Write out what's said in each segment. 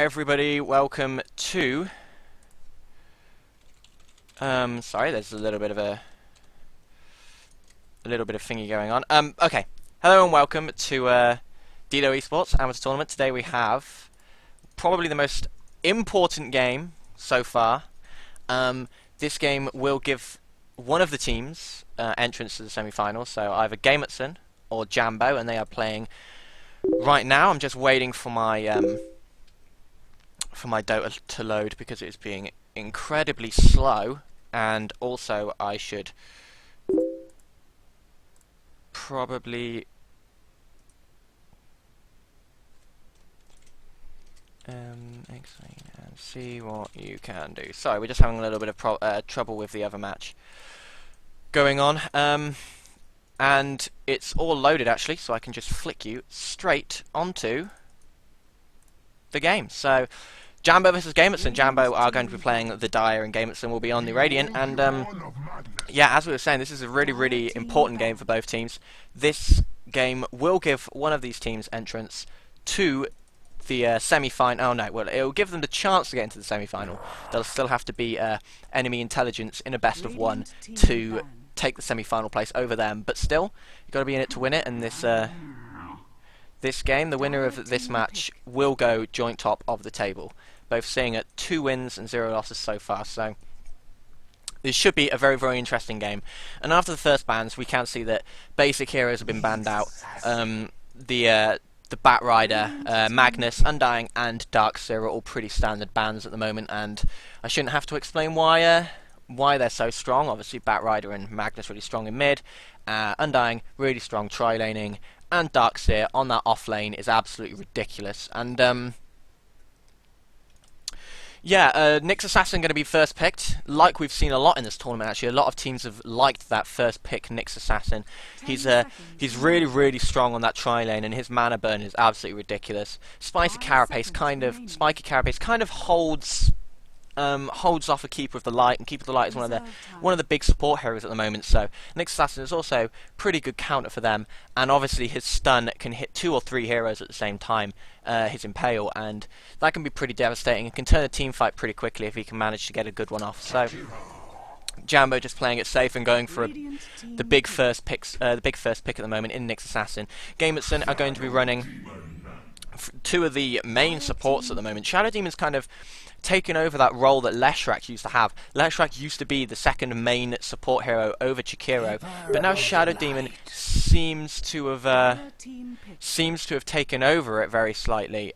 everybody, welcome to sorry, there's a little bit of thingy going on. Okay. Hello and welcome to DelotA Esports Amateur Tournament. Today we have probably the most important game so far. This game will give one of the teams entrance to the semi-final, so either Gamertson or JAMBO, and they are playing right now. I'm just waiting for my DelotA to load because it's being incredibly slow, and also I should probably explain and see what you can do. Sorry, we're just having a little bit of trouble with the other match going on, and it's all loaded actually, so I can just flick you straight onto the game. So JAMBO versus Gamertson. JAMBO are going to be playing the Dire, and Gamertson will be on the Radiant. And yeah, as we were saying, this is a really important game for both teams. This game will give one of these teams entrance to the semi-final. Oh no, well, it will give them the chance to get into the semi-final. They'll still have to be enemy intelligence in a best of one to take the semi-final place over them. But still, you've got to be in it to win it. And this game, the winner of this match will go joint top of the table, both sitting at 2 wins and 0 losses so far. So this should be a very interesting game. And after the first bans, we can see that basic heroes have been banned out. The Bat Rider, Magnus, Undying, and Darkseer are all pretty standard bans at the moment, and I shouldn't have to explain why they're so strong. Obviously, Bat Rider and Magnus really strong in mid, Undying really strong tri-laning, and Darkseer on that off lane is absolutely ridiculous. And yeah, Nyx Assassin going to be first picked, like we've seen a lot in this tournament actually. A lot of teams have liked that first pick Nyx Assassin. He's really strong on that tri-lane, and his mana burn is absolutely ridiculous. Spiky Carapace kind of holds off a Keeper of the Light, and Keeper of the Light is one of the big support heroes at the moment. So Nyx Assassin is also pretty good counter for them, and obviously his stun can hit 2 or 3 heroes at the same time, his Impale, and that can be pretty devastating. It can turn a team fight pretty quickly if he can manage to get a good one off. So JAMBO just playing it safe and going for the big first pick at the moment in Nyx Assassin. Gamertson are going to be running 2 of the main supports at the moment. Shadow Demon's kind of taken over that role that Leshrac used to have. Leshrac used to be the second main support hero over Chikiro, but now Shadow Demon seems to have taken over it very slightly,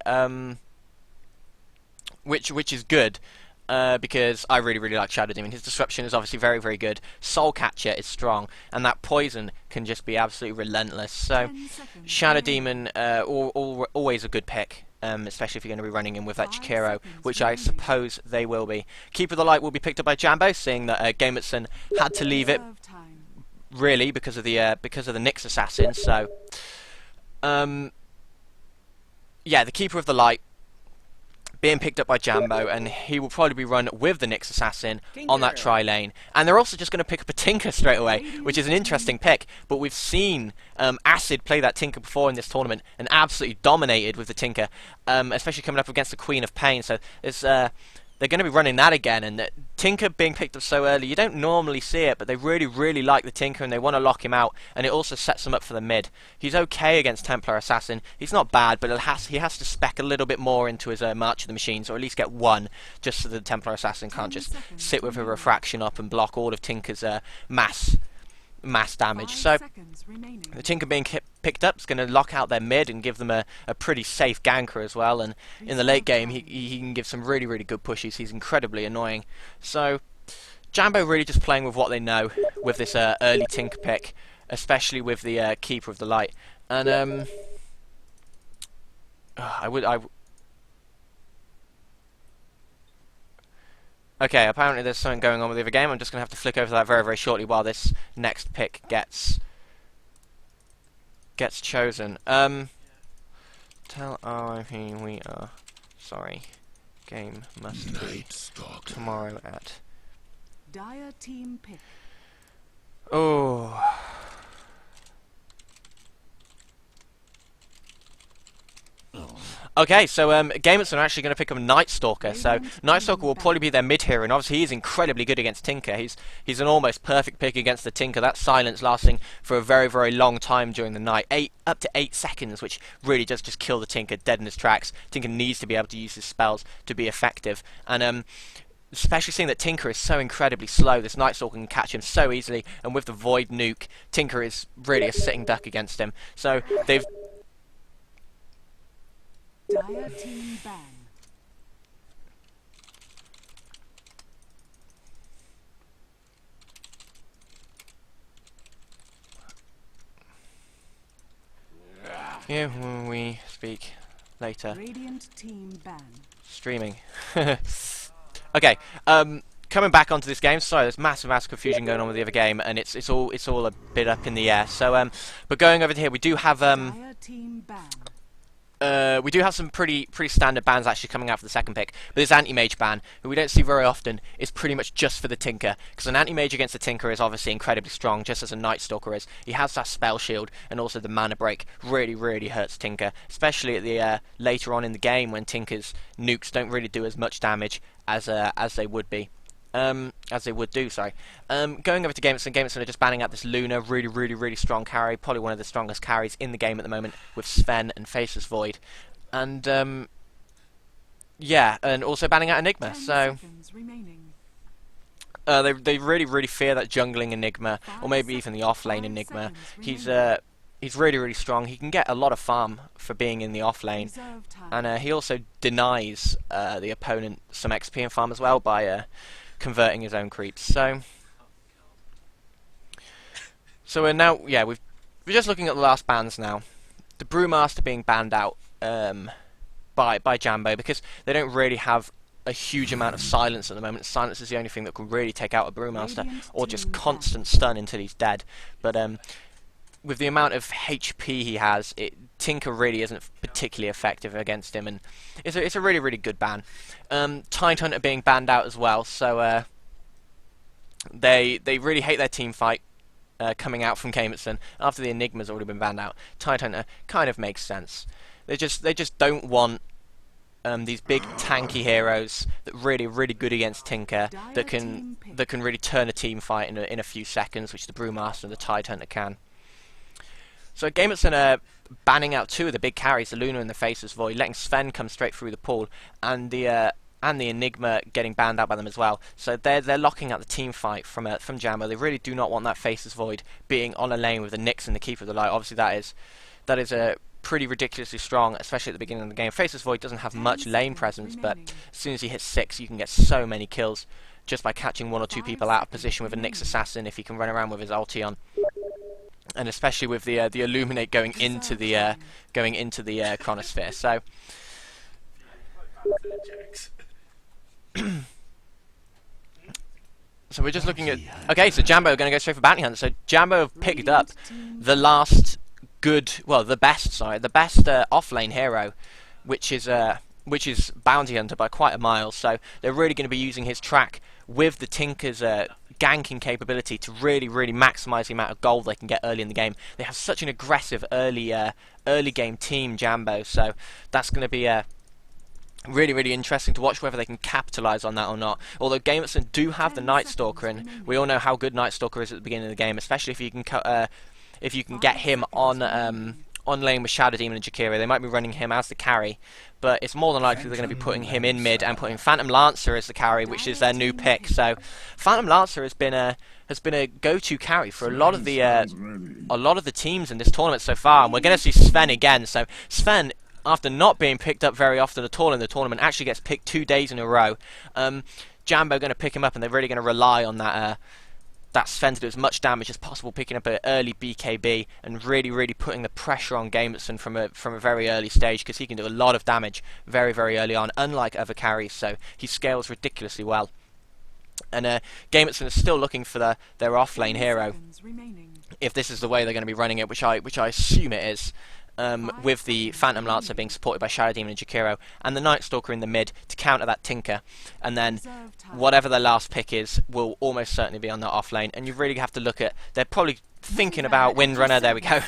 which is good. Because I really like Shadow Demon. His disruption is obviously very good. Soul Catcher is strong, and that poison can just be absolutely relentless. So Shadow Demon, always a good pick, especially if you're going to be running in with that Chikiro, which I suppose they will be. Keeper of the Light will be picked up by JAMBO, seeing that Gamertson had to leave it really because of the Nyx Assassin. So yeah, the Keeper of the Light being picked up by JAMBO, and he will probably be run with the Nyx Assassin on that tri-lane. And they're also just going to pick up a Tinker straight away, which is an interesting pick, but we've seen Acid play that Tinker before in this tournament and absolutely dominated with the Tinker, especially coming up against the Queen of Pain. So it's they're going to be running that again, and Tinker being picked up so early, you don't normally see it, but they really like the Tinker and they want to lock him out, and it also sets him up for the mid. He's okay against Templar Assassin. He's not bad, but he has to spec a little bit more into his March of the Machines, or at least get one, just so the Templar Assassin can't just sit with a refraction up and block all of Tinker's mass damage. So the Tinker being picked up is going to lock out their mid and give them a pretty safe ganker as well, and in the late game he can give some really good pushes. He's incredibly annoying. So JAMBO really just playing with what they know with this early Tinker pick, especially with the Keeper of the Light. And okay, apparently there's something going on with the other game. I'm just going to have to flick over that very shortly while this next pick gets chosen. Tell RIP we are sorry. Game must be tomorrow at Dire team pick. Oh. Okay, so Gamertson are actually going to pick up Night Stalker. So Night Stalker will probably be their mid hero, and obviously he's incredibly good against Tinker. He's an almost perfect pick against the Tinker. That silence lasting for a very, very long time during the night, up to 8 seconds, which really does just kill the Tinker dead in his tracks. Tinker needs to be able to use his spells to be effective, and especially seeing that Tinker is so incredibly slow, this Night Stalker can catch him so easily, and with the Void nuke, Tinker is really a sitting duck against him. So they've Dire team ban. yeah, when we speak later. Radiant team ban. Streaming. Okay, coming back onto this game. Sorry, there's massive confusion going on with the other game, and it's all a bit up in the air. So, but going over to here, we do have Dire team ban. some pretty standard bans actually coming out for the second pick. But this anti-mage ban, who we don't see very often, is pretty much just for the Tinker, because an anti-mage against the Tinker is obviously incredibly strong, just as a Night Stalker is. He has that spell shield, and also the mana break really hurts Tinker, especially at the later on in the game when Tinker's nukes don't really do as much damage as they would be. As they would do, sorry. Going over to Gamertson, Gamertson are just banning out this Luna, really strong carry, probably one of the strongest carries in the game at the moment, with Sven and Faceless Void. And, yeah, and also banning out Enigma, so they really fear that jungling Enigma, or maybe even the off-lane Enigma. He's really strong. He can get a lot of farm for being in the off lane, and he also denies the opponent some XP and farm as well by converting his own creeps. So we're now, yeah, we're just looking at the last bans now. The Brewmaster being banned out by JAMBO, because they don't really have a huge amount of silence at the moment. Silence is the only thing that can really take out a Brewmaster, or just constant stun until he's dead. But with the amount of HP he has, Tinker really isn't particularly effective against him, and it's a really good ban. Tidehunter being banned out as well, so they really hate their team fight coming out from Gamertson after the Enigma's already been banned out. Tidehunter kind of makes sense. They just don't want these big tanky heroes that really good against Tinker, that can really turn a team fight in a few seconds, which the Brewmaster and the Tidehunter can. So Gamertson are banning out 2 of the big carries, the Luna and the Faceless Void, letting Sven come straight through the pool, and the Enigma getting banned out by them as well. So they're locking out the team fight from JAMBO. They really do not want that Faceless Void being on a lane with the Nyx and the Keeper of the Light. Obviously that is a pretty ridiculously strong, especially at the beginning of the game. Faceless Void doesn't have much lane presence, but as soon as he hits 6, you can get so many kills just by catching 1 or 2 people out of position with a Nyx Assassin if he can run around with his ulti on. And especially with the Illuminate going into the Chronosphere. So so we're just looking at, okay, so JAMBO are going to go straight for Bounty Hunter. So JAMBO have picked up the best off-lane hero, which is Bounty Hunter by quite a mile. So they're really going to be using his track with the Tinker's ganking capability to really maximise the amount of gold they can get early in the game. They have such an aggressive early game team, JAMBO, so that's going to be really interesting to watch whether they can capitalise on that or not. Although Gamertson do have the Night Stalker, and we all know how good Night Stalker is at the beginning of the game, especially if you can get him on lane with Shadow Demon and Jakiro. They might be running him as the carry, but it's more than likely they're going to be putting him in mid and putting Phantom Lancer as the carry, which is their new pick. So Phantom Lancer has been a go-to carry for a lot of the teams in this tournament so far, and we're going to see Sven again. So Sven, after not being picked up very often at all in the tournament, actually gets picked 2 days in a row. JAMBO are going to pick him up, and they're really going to rely on that Sven to do as much damage as possible, picking up an early BKB and really putting the pressure on Gamertson from a very early stage, because he can do a lot of damage very early on, unlike other carries, so he scales ridiculously well. And Gamertson is still looking for their off-lane hero, if this is the way they're going to be running it, which I assume it is. With the Phantom Lancer being supported by Shadow Demon and Jakiro, and the Night Stalker in the mid to counter that Tinker, and then whatever their last pick is will almost certainly be on their off lane. And you really have to look at, they're probably thinking about Windrunner. There we go.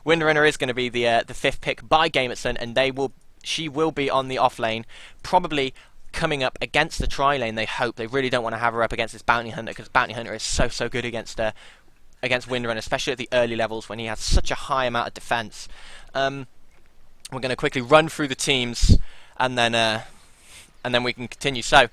Windrunner is going to be the 5th pick by Gamertson, and they will she will be on the off lane, probably coming up against the tri lane. They hope. They really don't want to have her up against this Bounty Hunter, because Bounty Hunter is so good against Windrunner, especially at the early levels when he has such a high amount of defense. We're going to quickly run through the teams, and then we can continue. So,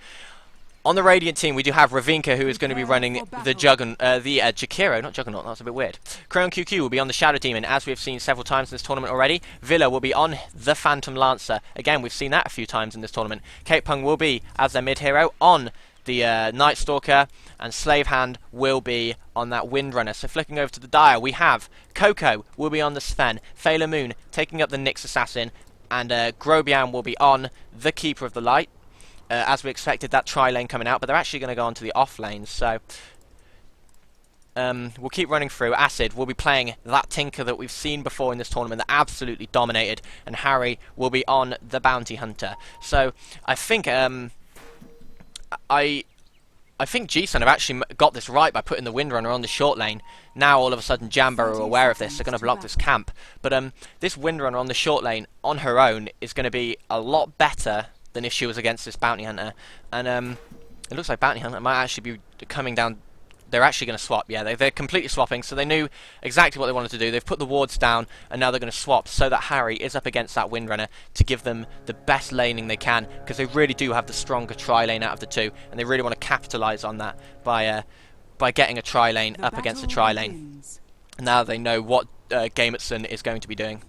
on the Radiant team, we do have Ravinka, who is going to be running the Jakiro, not Juggernaut, that's a bit weird. Crown QQ will be on the Shadow team, and as we've seen several times in this tournament already, Villa will be on the Phantom Lancer. Again, we've seen that a few times in this tournament. Kate Pung will be, as their mid-hero, on the Night Stalker, and Slave Hand will be on that Windrunner. So flicking over to the Dire, we have Coco will be on the Sven, Phaler Moon taking up the Nyx Assassin, and Grobian will be on the Keeper of the Light. As we expected, that tri-lane coming out, but they're actually going to go on to the off lanes, so we'll keep running through. Acid will be playing that Tinker that we've seen before in this tournament that absolutely dominated, and Harry will be on the Bounty Hunter. So I think I think G-Sun have actually got this right by putting the Windrunner on the short lane. Now all of a sudden Jambo are aware of this, they're going to block this camp, but this Windrunner on the short lane on her own is going to be a lot better than if she was against this Bounty Hunter. And it looks like Bounty Hunter might actually be coming down. They're actually going to swap. Yeah, they're completely swapping, so they knew exactly what they wanted to do. They've put the wards down, and now they're going to swap so that Harry is up against that Windrunner to give them the best laning they can, because they really do have the stronger tri-lane out of the two, and they really want to capitalise on that by getting a tri-lane up against a tri-lane. Now they know what Gamertson is going to be doing.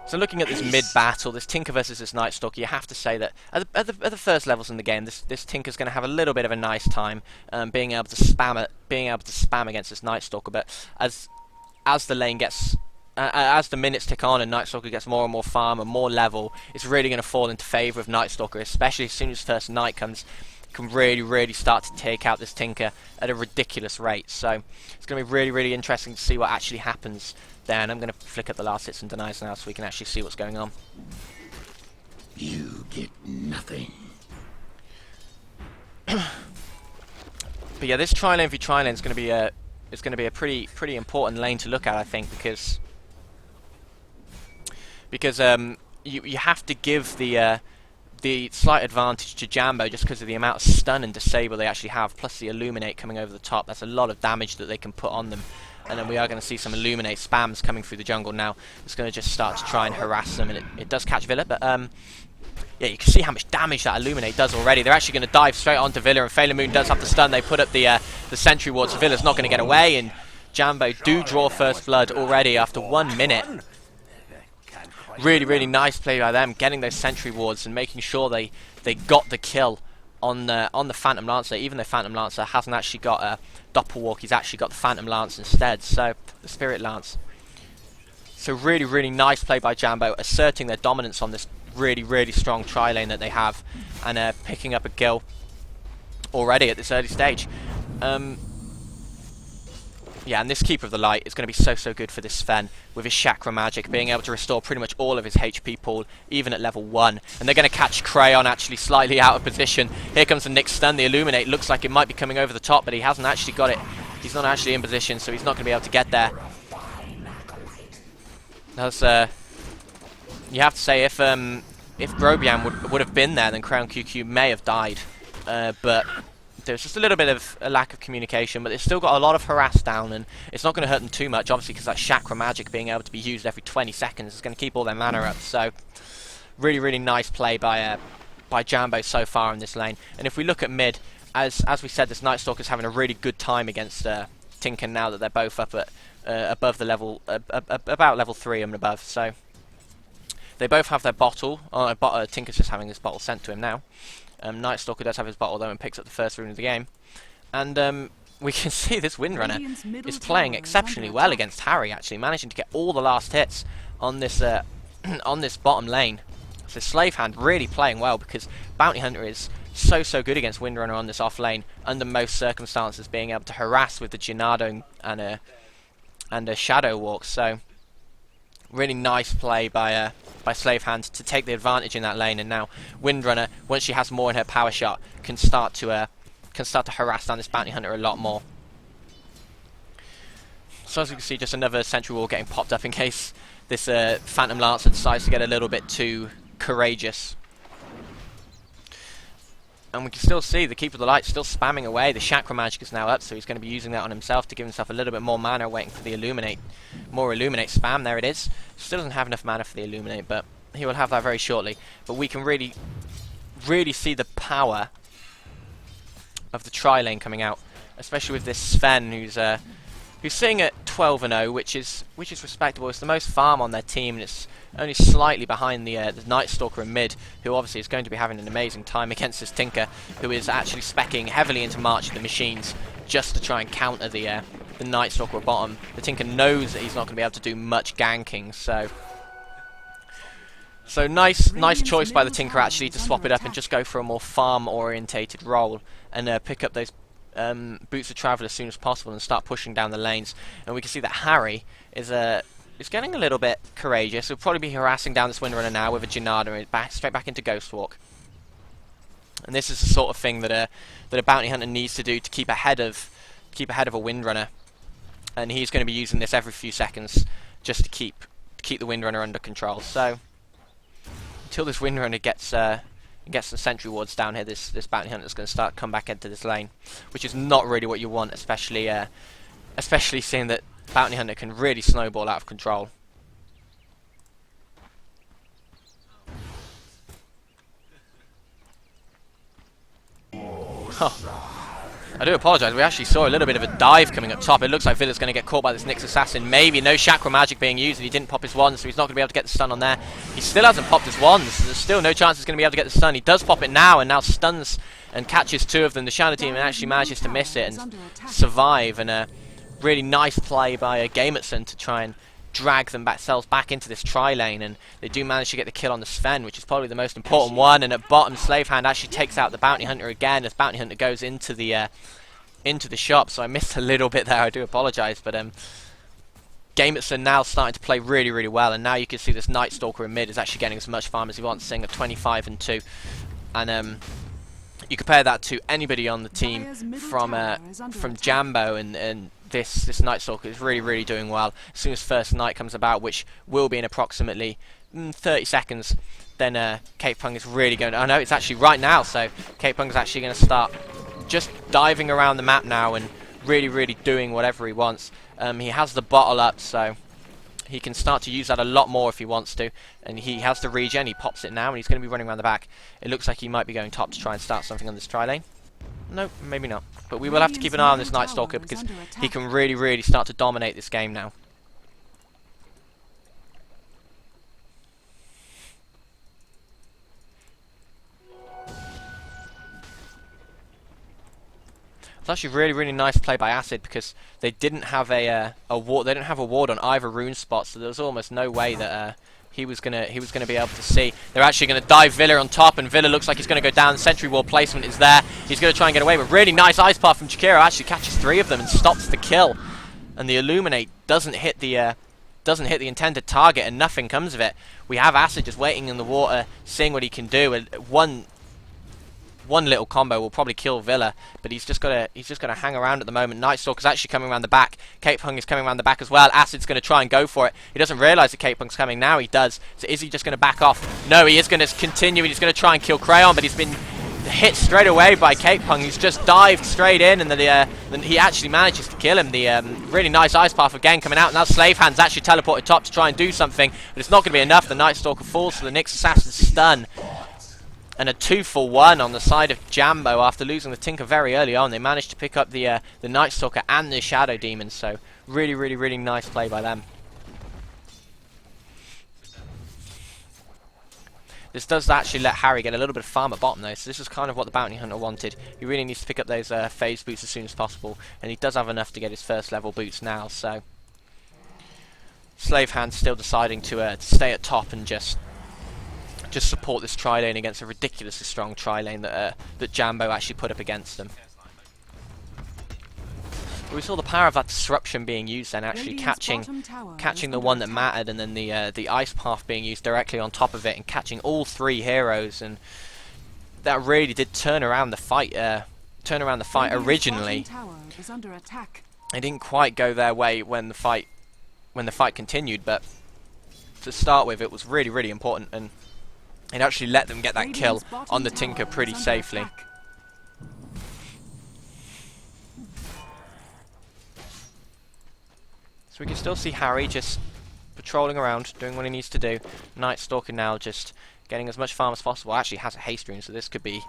So looking at this mid-battle, this Tinker versus this Night Stalker, you have to say that at the first levels in the game, this Tinker's going to have a little bit of a nice time being able to spam against this Night Stalker. But as the lane gets, as the minutes tick on and Night Stalker gets more and more farm and more level, it's really going to fall into favour of Night Stalker, especially as soon as first night comes. Can really start to take out this Tinker at a ridiculous rate. So it's going to be really interesting to see what actually happens there. And I'm going to flick up the last hits and denies now so we can actually see what's going on. You get nothing. But yeah, this tri-lane v tri-lane is going to be a pretty important lane to look at, I think, because you have to give the slight advantage to Jambo just because of the amount of stun and disable they actually have, plus the Illuminate coming over the top. That's a lot of damage that they can put on them. And then we are going to see some Illuminate spams coming through the jungle now. It's going to just start to try and harass them, and it does catch Villa, but yeah, you can see how much damage that Illuminate does already. They're actually going to dive straight onto Villa, and Phaler Moon does have the stun. They put up the sentry ward, so Villa's not going to get away, and Jambo do draw first blood already after 1 minute. Really nice play by them, getting those sentry wards and making sure they got the kill on the Phantom Lancer. Even though Phantom Lancer hasn't actually got a Doppelwalk, he's actually got the Phantom Lance instead, so the Spirit Lance. So really nice play by Jambo, asserting their dominance on this really strong tri-lane that they have, and picking up a kill already at this early stage. Yeah, and this Keeper of the Light is going to be so good for this Sven, with his Chakra Magic, being able to restore pretty much all of his HP pool, even at level 1. And they're going to catch Crayon actually slightly out of position. Here comes the Nyx stun. The Illuminate looks like it might be coming over the top, but he hasn't actually got it. He's not actually in position, so he's not going to be able to get there. That's, you have to say, if Grobian would have been there, then Crown QQ may have died. But there's just a little bit of a lack of communication, but they've still got a lot of harass down, and it's not going to hurt them too much, obviously, because that Chakra Magic being able to be used every 20 seconds is going to keep all their mana up. So really nice play by Jambo so far in this lane. And if we look at mid, as we said, this Night Stalker's having a really good time against Tinker now that they're both up at above the level, about level 3 and above. So they both have their bottle. Tinker's just having his bottle sent to him now. Night Stalker does have his bottle though and picks up the first rune of the game. And we can see this Windrunner is playing exceptionally well against Harry, actually managing to get all the last hits on this on this bottom lane. So Slave Hand really playing well, because Bounty Hunter is so good against Windrunner on this off lane under most circumstances, being able to harass with the Gennado and a Shadow Walk. So really nice play by Slave Hand to take the advantage in that lane, and now Windrunner, once she has more in her power shot, can start to harass down this Bounty Hunter a lot more. So as you can see, just another sentry wall getting popped up in case this Phantom Lancer decides to get a little bit too courageous. And we can still see the Keeper of the Light still spamming away. The Chakra Magic is now up, so he's going to be using that on himself to give himself a little bit more mana, waiting for the Illuminate. More Illuminate spam, there it is. Still doesn't have enough mana for the Illuminate, but he will have that very shortly. But we can really see the power of the tri-lane coming out, especially with this Sven who's sitting at 12-0, which is respectable. It's the most farm on their team, and it's only slightly behind the Night Stalker in mid, who obviously is going to be having an amazing time against this Tinker, who is actually speccing heavily into March of the Machines just to try and counter the Night Stalker at bottom. The Tinker knows that he's not going to be able to do much ganking, so nice choice by the Tinker actually to swap it up and just go for a more farm-orientated role and pick up those Boots of Travel as soon as possible and start pushing down the lanes. And we can see that Harry is getting a little bit courageous. He'll probably be harassing down this Windrunner now with a Janada and straight back into Ghostwalk. And this is the sort of thing that a Bounty Hunter needs to do to keep ahead of a Windrunner. And he's going to be using this every few seconds just to keep the Windrunner under control. So until this Windrunner gets some sentry wards down here, this Bounty Hunter is going to start come back into this lane, which is not really what you want, especially seeing that Bounty Hunter can really snowball out of control. I do apologise, we actually saw a little bit of a dive coming up top. It looks like Villa's going to get caught by this Nyx Assassin. Maybe no Chakra Magic being used, and he didn't pop his wand, so he's not going to be able to get the stun on there. He still hasn't popped his wand, so there's still no chance he's going to be able to get the stun. He does pop it now, and now stuns and catches two of them. The Shadow Team actually manages to miss it and survive, and a really nice play by Gamertson to try and drag themselves back into this tri-lane, and they do manage to get the kill on the Sven, which is probably the most important one. And at bottom, Slave Hand actually takes out the Bounty Hunter again as Bounty Hunter goes into the shop. So I missed a little bit there, I do apologise, but Gamertson now starting to play really, really well, and now you can see this Night Stalker in mid is actually getting as much farm as he wants, seeing a 25-2, and you compare that to anybody on the team from JAMBO, and this Night Stalker is really, really doing well. As soon as first night comes about, which will be in approximately 30 seconds, then Cape Pung is really going to... Oh no, it's actually right now, so Cape Pung is actually going to start just diving around the map now and really, really doing whatever he wants. He has the bottle up, so he can start to use that a lot more if he wants to. And he has the regen, he pops it now, and he's going to be running around the back. It looks like he might be going top to try and start something on this tri-lane. No, maybe not. But we will have to keep an eye on this Night Stalker because he can really, really start to dominate this game now. It's actually really, really nice play by Acid because they didn't have a ward. They didn't have a ward on either rune spot, so there was almost no way that he was gonna be able to see. They're actually gonna dive Villa on top, and Villa looks like he's gonna go down. Sentry wall placement is there. He's gonna try and get away, but really nice ice path from Chikiro. Actually catches three of them and stops the kill. And the Illuminate doesn't hit the intended target, and nothing comes of it. We have Acid just waiting in the water, seeing what he can do. And one little combo will probably kill Villa, but he's just gotta hang around at the moment. Night Stalker's actually coming around the back. Cape Pung is coming around the back as well. Acid's gonna try and go for it. He doesn't realise that Cape Pung's coming. Now he does. So is he just gonna back off? No, he is gonna continue. He's gonna try and kill Crayon, but he's been hit straight away by Cape Pung. He's just dived straight in, and then he actually manages to kill him. The really nice ice path again coming out. Now Slave Hand's actually teleported top to try and do something, but it's not gonna be enough. The Night Stalker falls to the Nyx Assassin's stun. And a 2-for-1 on the side of JAMBO after losing the Tinker very early on. They managed to pick up the Night Stalker and the Shadow Demon, so really, really, really nice play by them. This does actually let Harry get a little bit of farm at bottom though, so this is kind of what the Bounty Hunter wanted. He really needs to pick up those phase boots as soon as possible, and he does have enough to get his first level boots now, so Slave Hand's still deciding to stay at top and just support this tri-lane against a ridiculously strong tri-lane that JAMBO actually put up against them. We saw the power of that disruption being used then, actually catching the one that mattered, and then the ice path being used directly on top of it and catching all three heroes, and that really did turn around the fight originally. It didn't quite go their way when the fight continued, but to start with, it was really, really important, and it actually let them get that kill on the Tinker pretty safely. So we can still see Harry just patrolling around, doing what he needs to do. Night Stalker now just getting as much farm as possible. Actually has a haste rune, so this could be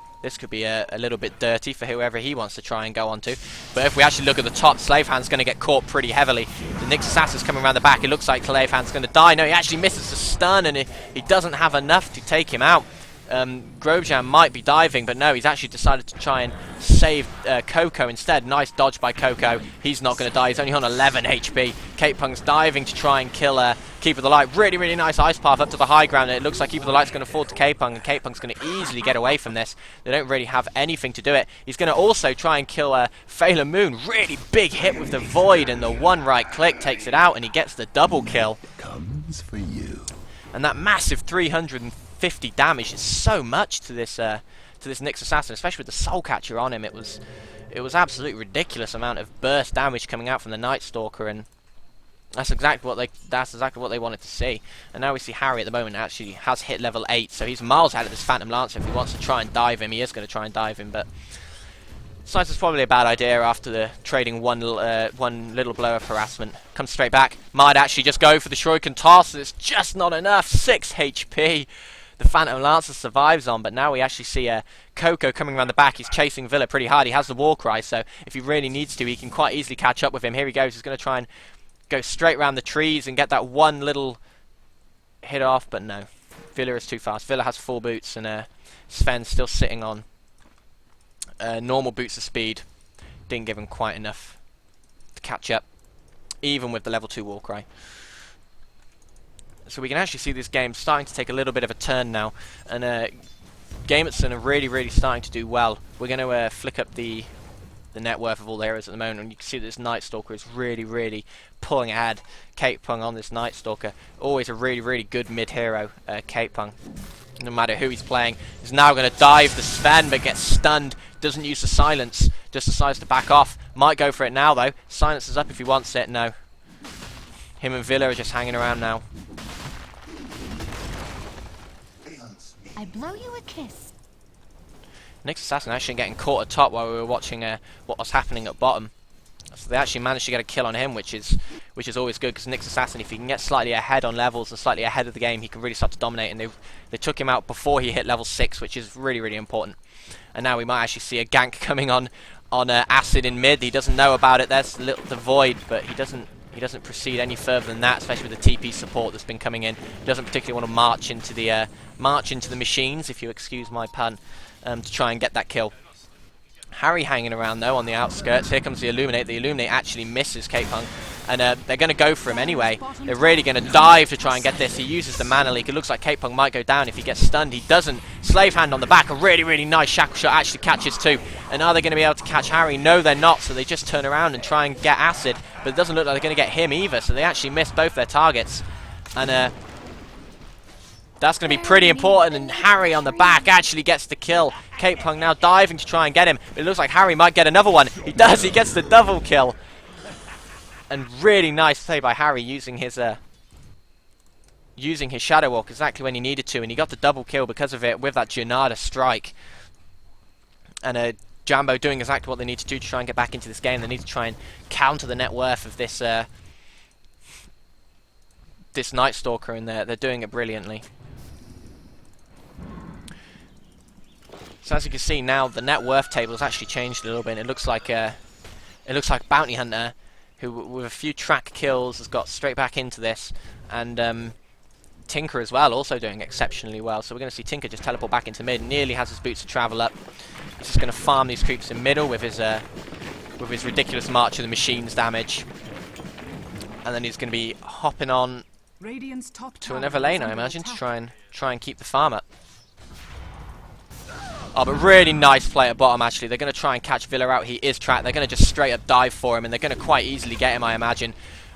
a little bit dirty for whoever he wants to try and go onto. But if we actually look at the top, Slave Hand's going to get caught pretty heavily. The Nyx Assassin's coming around the back. It looks like Slave Hand's going to die. No, he actually misses the stun, and he doesn't have enough to take him out. Grobejam might be diving, but no, he's actually decided to try and save Coco instead. Nice dodge by Coco. He's not going to die. He's only on 11 HP. Kate Punk's diving to try and kill Keeper of the Light. Really, really nice ice path up to the high ground, and it looks like Keeper of the Light's going to fall to Kate Punk, and Kate Punk's going to easily get away from this. They don't really have anything to do it. He's going to also try and kill Phaler Moon. Really big hit with the Void, and the one right click takes it out, and he gets the double kill. Comes for you. And that massive 350 damage is so much to this Nyx Assassin, especially with the Soul Catcher on him. It was absolutely ridiculous amount of burst damage coming out from the Night Stalker, and that's exactly what they wanted to see. And now we see Harry at the moment actually has hit level 8, so he's miles ahead of this Phantom Lancer. If he wants to try and dive him, he is going to try and dive him, but decides it's probably a bad idea after the trading one little blow of harassment. Comes straight back. Might actually just go for the Shuriken toss. It's just not enough. 6 HP. The Phantom Lancer survives on, but now we actually see Coco coming around the back. He's chasing Villa pretty hard. He has the Warcry, so if he really needs to, he can quite easily catch up with him. Here he goes. He's going to try and go straight around the trees and get that one little hit off, but no. Villa is too fast. Villa has full boots, and Sven's still sitting on normal boots of speed. Didn't give him quite enough to catch up, even with the level 2 Warcry. So we can actually see this game starting to take a little bit of a turn now, and Gamertson are really, really starting to do well. We're going to flick up the net worth of all the heroes at the moment, and you can see that this Night Stalker is really, really pulling ahead. Kate Pung on this Night Stalker, always a really, really good mid-hero. Kate Pung, no matter who he's playing, is now going to dive the Sven, but gets stunned. Doesn't use the silence, just decides to back off. Might go for it now though. Silence is up if he wants it. No. Him and Villa are just hanging around now. I blow you a kiss. Nyx Assassin actually getting caught at top while we were watching what was happening at bottom. So they actually managed to get a kill on him, which is always good, because Nyx Assassin, if he can get slightly ahead on levels and slightly ahead of the game, he can really start to dominate. And they took him out before he hit level 6, which is really, really important. And now we might actually see a gank coming on Acid in mid. He doesn't know about it. There's the Void, but he doesn't proceed any further than that, especially with the TP support that's been coming in. He doesn't particularly want to march into the machines, if you excuse my pun, to try and get that kill. Harry hanging around though on the outskirts. Here comes the Illuminate. The Illuminate actually misses Kate Punk, and they're going to go for him anyway. They're really going to dive to try and get this. He uses the mana leak. It looks like Kate Punk might go down if he gets stunned. He doesn't. Slave Hand on the back. A really, really nice shackle shot actually catches too. And are they going to be able to catch Harry? No, they're not. So they just turn around and try and get Acid, but it doesn't look like they're going to get him either. So they actually miss both their targets, and that's going to be pretty important, and Harry on the back actually gets the kill. Kate Punk now diving to try and get him. It looks like Harry might get another one. He does. He gets the double kill. And really nice play by Harry using his Shadow Walk exactly when he needed to, and he got the double kill because of it with that Gianada strike. And JAMBO doing exactly what they need to do to try and get back into this game. They need to try and counter the net worth of this this Night Stalker, and they're doing it brilliantly. So as you can see now, the net worth table has actually changed a little bit. It looks like Bounty Hunter, who with a few track kills has got straight back into this, and Tinker as well, also doing exceptionally well. So we're going to see Tinker just teleport back into mid. Nearly has his boots to travel up. He's just going to farm these creeps in middle with his ridiculous March of the Machines damage, and then he's going to be hopping on to another lane, I imagine, to try and keep the farm up. Oh, but really nice play at bottom, actually. They're going to try and catch Villa out. He is trapped. They're going to just straight up dive for him, and they're going to quite easily get him, I imagine.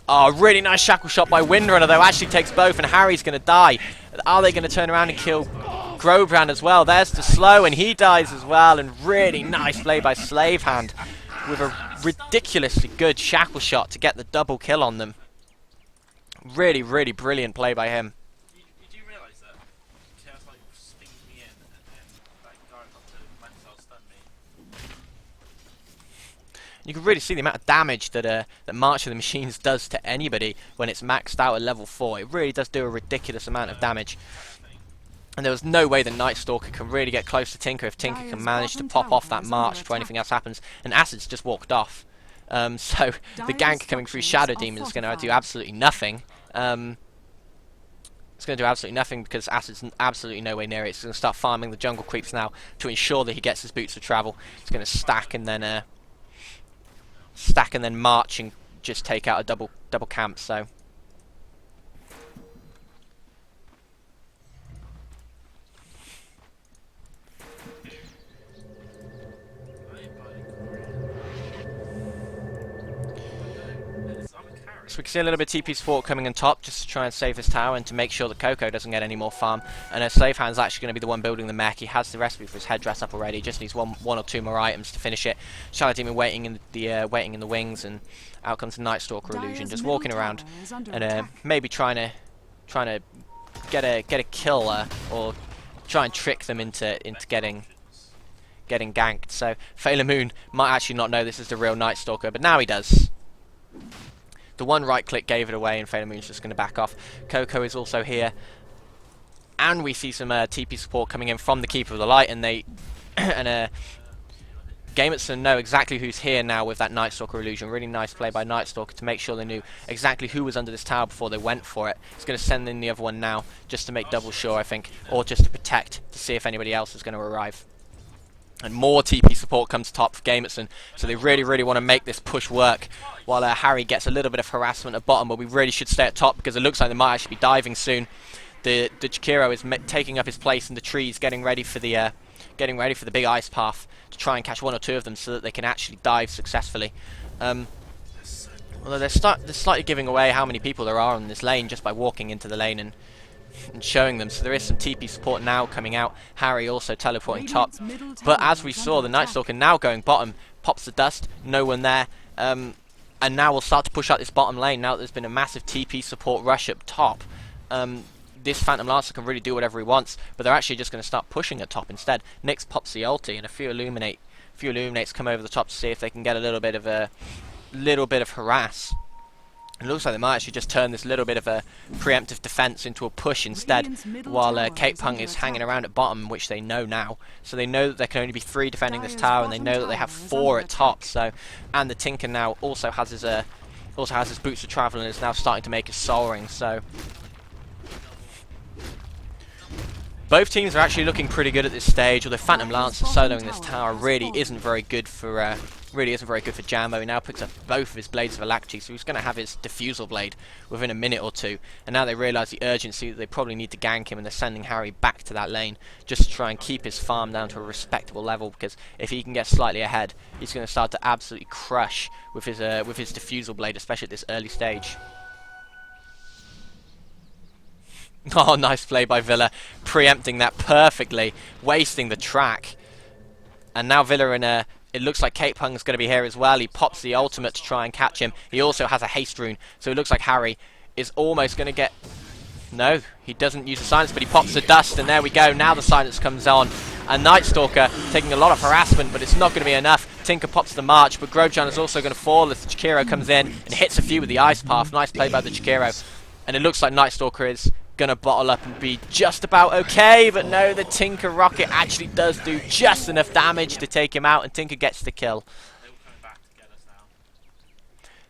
Oh, really nice shackle shot by Windrunner, though. Actually takes both, and Harry's going to die. Are they going to turn around and kill Grobrand as well? There's the slow, and he dies as well. And really nice play by Slave Hand. with a ridiculously good shackle shot to get the double kill on them. Really, really brilliant play by him. You do realise that Chaos like spins me in and then like guard up to Maxwell stun me. You can really see the amount of damage that that March of the Machines does to anybody when it's maxed out at level 4. It really does do a ridiculous amount of damage. And there was no way that Night Stalker can really get close to Tinker if Tinker can manage to pop off that march before anything else happens. And Acid's just walked off. So the gank coming through Shadow Demon is going to do absolutely nothing. It's going to do absolutely nothing because Acid's absolutely nowhere near it. He's going to start farming the jungle creeps now to ensure that he gets his boots of travel. He's going to stack and then march and just take out a double camp. So. So we can see a little bit of TP support coming on top just to try and save this tower and to make sure that Coco doesn't get any more farm. And Slave Hand's actually going to be the one building the mech. He has the recipe for his headdress up already. Just needs one or two more items to finish it. Shadow Demon waiting in the wings, and out comes the Night Stalker illusion, just walking around and maybe trying to get a kill or try and trick them into getting ganked. So Phaler Moon might actually not know this is the real Night Stalker, but now he does. The one right click gave it away, and Phaler Moon's just going to back off. Coco is also here, and we see some TP support coming in from the Keeper of the Light, and Gamertson know exactly who's here now with that Night Stalker illusion. Really nice play by Night Stalker to make sure they knew exactly who was under this tower before they went for it. He's going to send in the other one now, just to make double sure, I think, or just to protect, to see if anybody else is going to arrive. And more TP support comes top for Gamertson, so they really, really want to make this push work, while Harry gets a little bit of harassment at bottom, but we really should stay at top because it looks like they might actually be diving soon. The Chikiro is taking up his place in the trees, getting ready for the big ice path to try and catch one or two of them so that they can actually dive successfully. Although they're slightly giving away how many people there are in this lane just by walking into the lane and showing them. So there is some TP support now coming out. Harry also teleporting top. But as we saw, the Night Stalker now going bottom, pops the dust, no one there. And now we'll start to push out this bottom lane now that there's been a massive TP support rush up top. This Phantom Lancer can really do whatever he wants, but they're actually just going to start pushing at top instead. Nyx pops the ulti, and a few Illuminates come over the top to see if they can get a little bit of harass. It looks like they might actually just turn this little bit of a preemptive defense into a push instead, while Kate Pung is hanging around at bottom, which they know now. So they know that there can only be 3 defending this tower, and they know that they have 4 at top. So, and the Tinker now also has his boots of travel and is now starting to make his soul ring. So both teams are actually looking pretty good at this stage, although Phantom Lancer soloing this tower really isn't very good for JAMBO. He now picks up both of his blades of Alakti, so he's going to have his diffusal blade within a minute or two. And now they realise the urgency that they probably need to gank him, and they're sending Harry back to that lane just to try and keep his farm down to a respectable level, because if he can get slightly ahead, he's going to start to absolutely crush with his diffusal blade, especially at this early stage. Oh, nice play by Villa, preempting that perfectly, wasting the track. And now Villa it looks like Kate Pung's going to be here as well. He pops the ultimate to try and catch him. He also has a haste rune, so it looks like Harry is almost going to get... No, he doesn't use the silence, but he pops the dust, and there we go. Now the silence comes on. And Night Stalker taking a lot of harassment, but it's not going to be enough. Tinker pops the march, but Grosjean is also going to fall as the Chikiro comes in and hits a few with the ice path. Nice play by the Chikiro. And it looks like Night Stalker is gonna bottle up and be just about okay, but no, the Tinker rocket actually does do just enough damage to take him out, and Tinker gets the kill.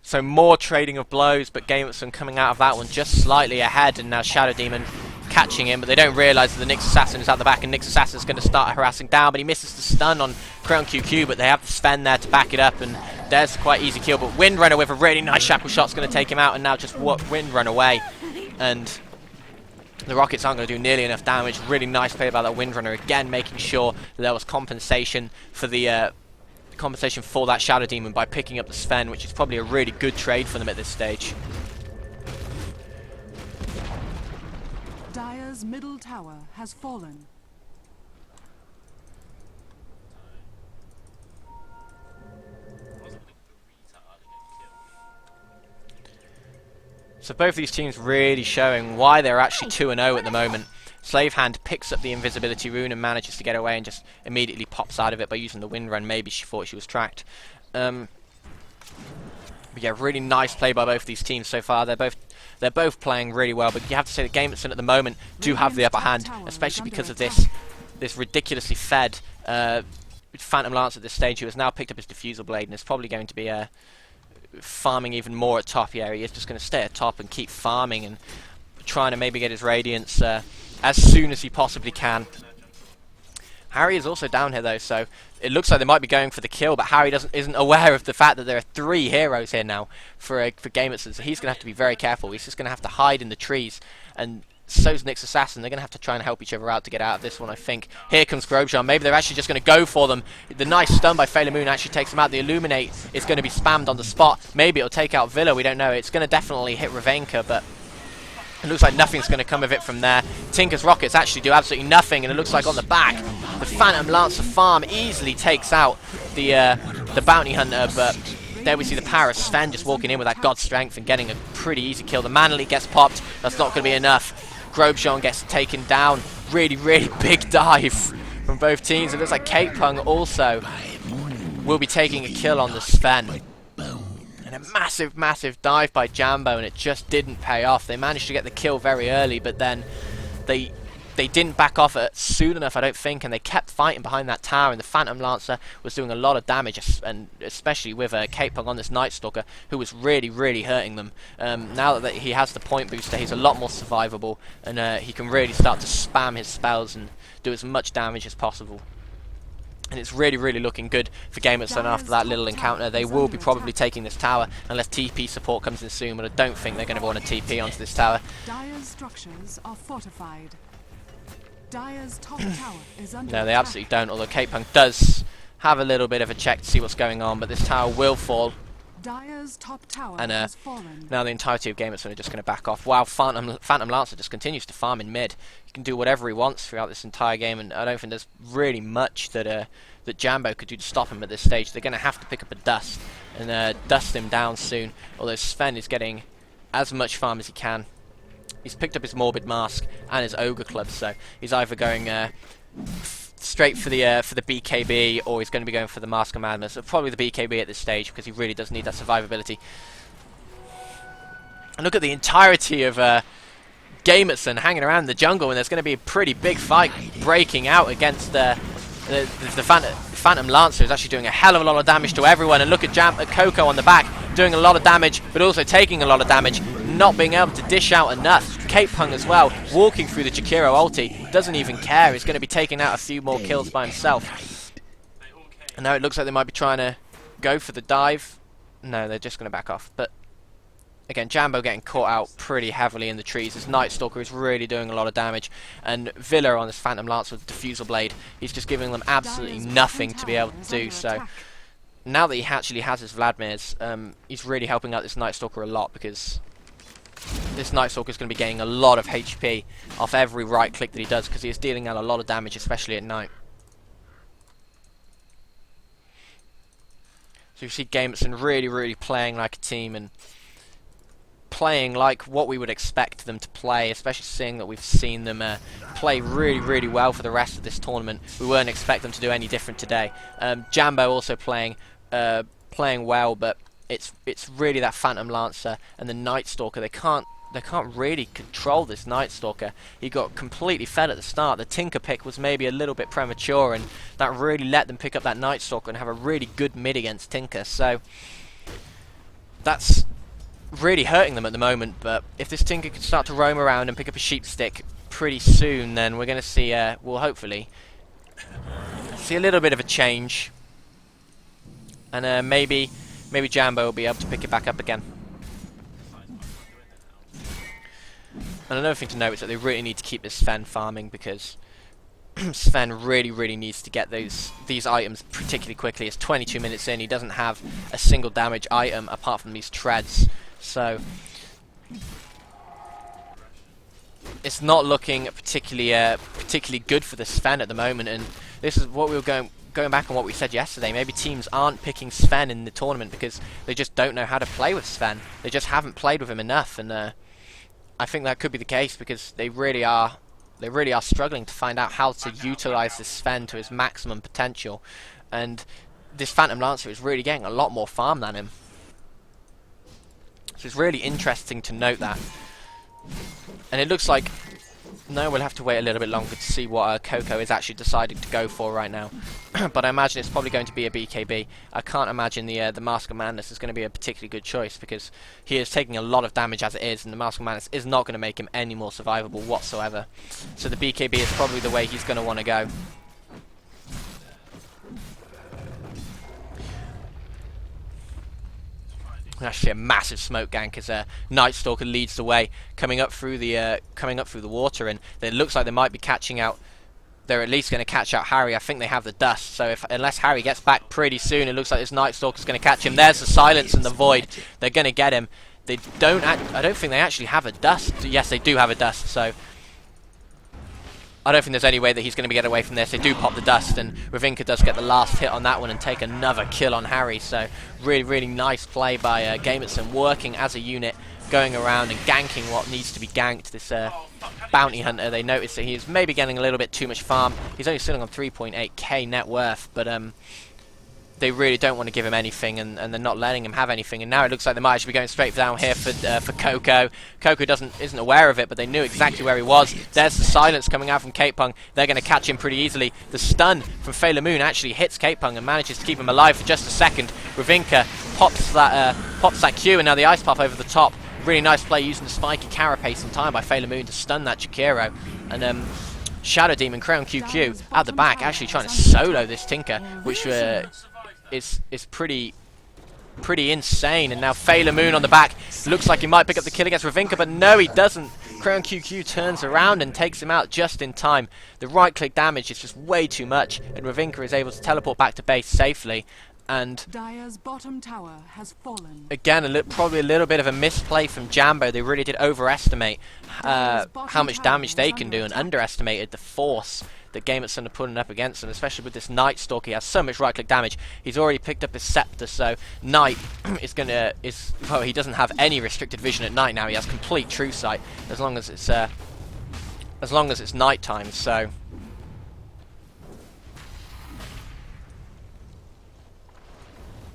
So more trading of blows, but Gamertson coming out of that one just slightly ahead, and now Shadow Demon catching him, but they don't realise that the Nyx Assassin is at the back, and Nyx Assassin is going to start harassing down, but he misses the stun on Crown QQ, but they have the Sven there to back it up, and there's quite easy kill, but Windrunner with a really nice shackle shot's going to take him out, and now just Windrunner away, and the rockets aren't going to do nearly enough damage. Really nice play about that Windrunner, again making sure that there was compensation for that Shadow Demon by picking up the Sven, which is probably a really good trade for them at this stage. Dire's middle tower has fallen. So both these teams really showing why they're actually 2-0 at the moment. Slave Hand picks up the invisibility rune and manages to get away and just immediately pops out of it by using the wind run. Maybe she thought she was tracked. But yeah, really nice play by both these teams so far. They're both playing really well, but you have to say that Gamertson at the moment do have the upper hand, especially because of this ridiculously fed Phantom Lance at this stage, who has now picked up his Diffusal Blade and is probably going to be farming even more at top. Yeah, he is just going to stay at top and keep farming and trying to maybe get his Radiance as soon as he possibly can. Harry is also down here though, so it looks like they might be going for the kill, but Harry isn't aware of the fact that there are 3 heroes here now for Gamertson, so he's going to have to be very careful. He's just going to have to hide in the trees, and so's Nyx Assassin. They're going to have to try and help each other out to get out of this one, I think. Here comes Grobjean. Maybe they're actually just going to go for them. The nice stun by Phaler Moon actually takes them out. The Illuminate is going to be spammed on the spot. Maybe it'll take out Villa, we don't know. It's going to definitely hit Ravenka, but it looks like nothing's going to come of it from there. Tinker's Rockets actually do absolutely nothing, and it looks like on the back, the Phantom Lancer farm easily takes out the Bounty Hunter, but there we see the power of Sven just walking in with that God Strength and getting a pretty easy kill. The Manly gets popped. That's not going to be enough. Grobjean gets taken down. Really, really big dive from both teams. It looks like Kate Pung also will be taking a kill on the Sven. And a massive, massive dive by JAMBO, and it just didn't pay off. They managed to get the kill very early, but then they didn't back off it soon enough, I don't think, and they kept fighting behind that tower, and the Phantom Lancer was doing a lot of damage, and especially with Kate Pung on this Night Stalker, who was really, really hurting them. Now that he has the point booster, he's a lot more survivable, and he can really start to spam his spells and do as much damage as possible. And it's really, really looking good for Gamertson after that little encounter. They will be probably taking this tower unless TP support comes in soon, but I don't think they're going to want to TP onto this tower. Dire's structures are fortified. Dire's top tower is under No, they attack. absolutely don't, although Kate Pung does have a little bit of a check to see what's going on, but this tower will fall. Dire's top tower And has fallen. now the entirety of Gamertson are just going to back off. Wow, Phantom Lancer just continues to farm in mid. He can do whatever he wants throughout this entire game, and I don't think there's really much that that JAMBO could do to stop him at this stage. They're going to have to pick up a dust and dust him down soon, although Sven is getting as much farm as he can. He's picked up his Morbid Mask and his Ogre Club, so he's either going straight for the BKB, or he's going to be going for the Mask of Madness. Probably the BKB at this stage, because he really does need that survivability. And look at the entirety of Gamertson hanging around the jungle, and there's going to be a pretty big fight breaking out against the Phantom Lancer. Is actually doing a hell of a lot of damage to everyone, and look at Coco on the back doing a lot of damage, but also taking a lot of damage, not being able to dish out enough. Kate Pung as well, walking through the Jakiro ulti, doesn't even care. He's going to be taking out a few more kills by himself. And now it looks like they might be trying to go for the dive. No, they're just going to back off. But again, JAMBO getting caught out pretty heavily in the trees. This Night Stalker is really doing a lot of damage, and Villa on this Phantom Lance with Diffusal Blade, he's just giving them absolutely nothing to be able to do. So now that he actually has his Vladimir's, he's really helping out this Night Stalker a lot, because this Night Stalker is going to be getting a lot of HP off every right click that he does, because he is dealing out a lot of damage, especially at night. So you see Gamertson really, really playing like a team, and playing like what we would expect them to play, especially seeing that we've seen them play really, really well for the rest of this tournament. We weren't expect them to do any different today. JAMBO also playing well, but it's really that Phantom Lancer and the Night Stalker. They can't really control this Night Stalker. He got completely fed at the start. The Tinker pick was maybe a little bit premature, and that really let them pick up that Night Stalker and have a really good mid against Tinker. So that's really hurting them at the moment, but if this Tinker can start to roam around and pick up a sheep stick pretty soon, then we're going to see, we'll hopefully see a little bit of a change, and maybe JAMBO will be able to pick it back up again. And another thing to note is that they really need to keep this Sven farming, because Sven really, really needs to get these items particularly quickly. It's 22 minutes in, he doesn't have a single damage item apart from these treads. So it's not looking particularly good for the Sven at the moment, and this is what we were going back on what we said yesterday, maybe teams aren't picking Sven in the tournament because they just don't know how to play with Sven. They just haven't played with him enough, and I think that could be the case because they really are struggling to find out how to utilize this Sven to his maximum potential. And this Phantom Lancer is really getting a lot more farm than him. So it's really interesting to note that. And it looks like, no, we'll have to wait a little bit longer to see what Coco is actually deciding to go for right now. But I imagine it's probably going to be a BKB. I can't imagine the Mask of Madness is going to be a particularly good choice because he is taking a lot of damage as it is, and the Mask of Madness is not going to make him any more survivable whatsoever. So the BKB is probably the way he's going to want to go. Actually, a massive smoke gank as Night Stalker leads the way, coming up through the water, and it looks like they might be catching out. They're at least going to catch out Harry. I think they have the dust, so unless Harry gets back pretty soon, it looks like this Night Stalker's going to catch him. There's the silence and the void. They're going to get him. They don't. I don't think they actually have a dust. Yes, they do have a dust. So I don't think there's any way that he's going to get away from this. They do pop the dust, and Ravinka does get the last hit on that one and take another kill on Harry. So really, really nice play by Gamertson, working as a unit, going around and ganking what needs to be ganked. This bounty hunter, they notice that he's maybe getting a little bit too much farm. He's only sitting on 3.8k net worth, but they really don't want to give him anything, and they're not letting him have anything. And now it looks like they might actually be going straight down here for Coco. Coco isn't aware of it, but they knew exactly where he was. There's the silence coming out from Kate Pung. They're going to catch him pretty easily. The stun from Fela Moon actually hits Kate Pung and manages to keep him alive for just a second. Ravinka pops that Q, and now the ice pop over the top. Really nice play using the spiky carapace in time by Fela Moon to stun that Jakiro. And Shadow Demon, Crown QQ at the back, actually trying to solo this Tinker, which is pretty insane. And now Fela Moon on the back, looks like he might pick up the kill against Ravinka, but no, he doesn't. Crown QQ turns around and takes him out just in time. The right click damage is just way too much, and Ravinka is able to teleport back to base safely. And Dire's bottom tower has fallen. Again, probably a little bit of a misplay from Jambo. They really did overestimate how much damage they can do and underestimated the force that Gamertson are putting up against them, especially with this Night Stalker. He has so much right-click damage. He's already picked up his Scepter, so Night well, he doesn't have any restricted vision at night now. He has complete true sight as long as it's night time. So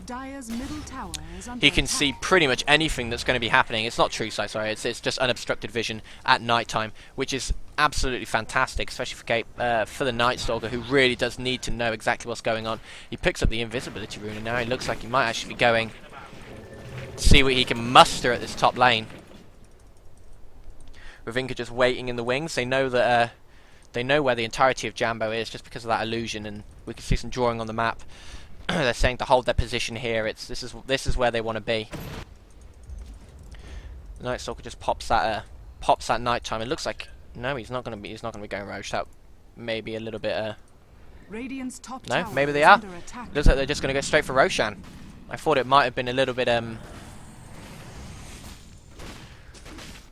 Dire's middle tower is under he can attack. see pretty much anything that's going to be happening. It's not true sight, sorry. It's just unobstructed vision at night time, which is absolutely fantastic, especially for the Night Stalker, who really does need to know exactly what's going on. He picks up the invisibility rune, and now he looks like he might actually be going to see what he can muster at this top lane. Ravinka just waiting in the wings. They know that they know where the entirety of Jambo is just because of that illusion, and we can see some drawing on the map. They're saying to hold their position here. This is where they want to be. The Night Stalker just pops that nighttime. It looks like no, he's not going to be going Roche. That maybe a little bit. Radiant's top No, tower maybe they is are. under attack. Looks like they're just going to go straight for Roshan. I thought it might have been a little bit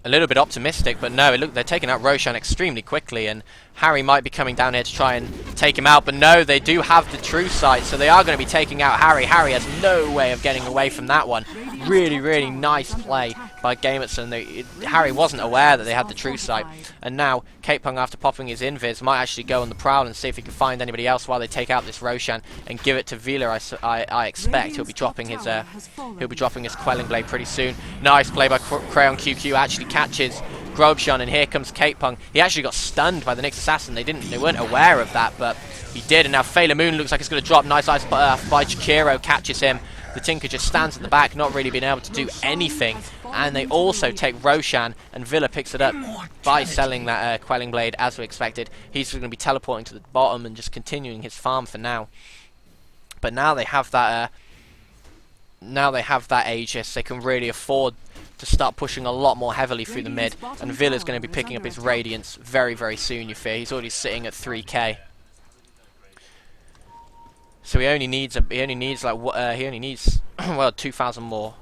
optimistic, but no, they're taking out Roshan extremely quickly, and Harry might be coming down here to try and take him out, but no, they do have the true sight, so they are going to be taking out Harry. Harry has no way of getting away from that one. Really, really nice play by Gamertson. Harry wasn't aware that they had the true sight, and now Kate Pung, after popping his invis, might actually go on the prowl and see if he can find anybody else while they take out this Roshan and give it to Vila. I expect he'll be dropping his Quelling Blade pretty soon. Nice play by Crayon QQ, actually catches Grobshan, and here comes Kate Pung. He actually got stunned by the Nyx Assassin. They weren't aware of that, but he did, and now Fela Moon looks like it's going to drop. Nice ice by Jakiro, catches him. The Tinker just stands at the back, not really being able to do anything, and they also take Roshan, and Villa picks it up by selling that Quelling Blade, as we expected. He's going to be teleporting to the bottom and just continuing his farm for now. But now they have that Aegis, they can really afford to start pushing a lot more heavily through the mid, and Villa's going to be picking up his Radiance very, very soon, you fear. He's already sitting at 3k. So he only needs well 2,000 more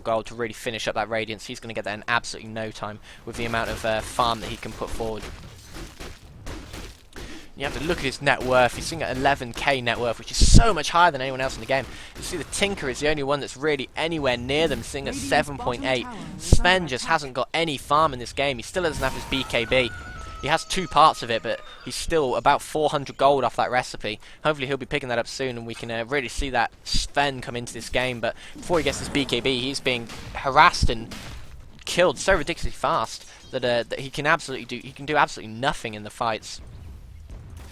gold to really finish up that Radiance. He's going to get that in absolutely no time with the amount of farm that he can put forward. You have to look at his net worth. He's sitting at 11k net worth, which is so much higher than anyone else in the game. You see the Tinker is the only one that's really anywhere near them, sitting at 7.8. Sven just hasn't got any farm in this game. He still doesn't have his BKB. He has 2 parts of it, but he's still about 400 gold off that recipe. Hopefully he'll be picking that up soon, and we can really see that Sven come into this game. But before he gets his BKB, he's being harassed and killed so ridiculously fast that, that he can do absolutely nothing in the fights.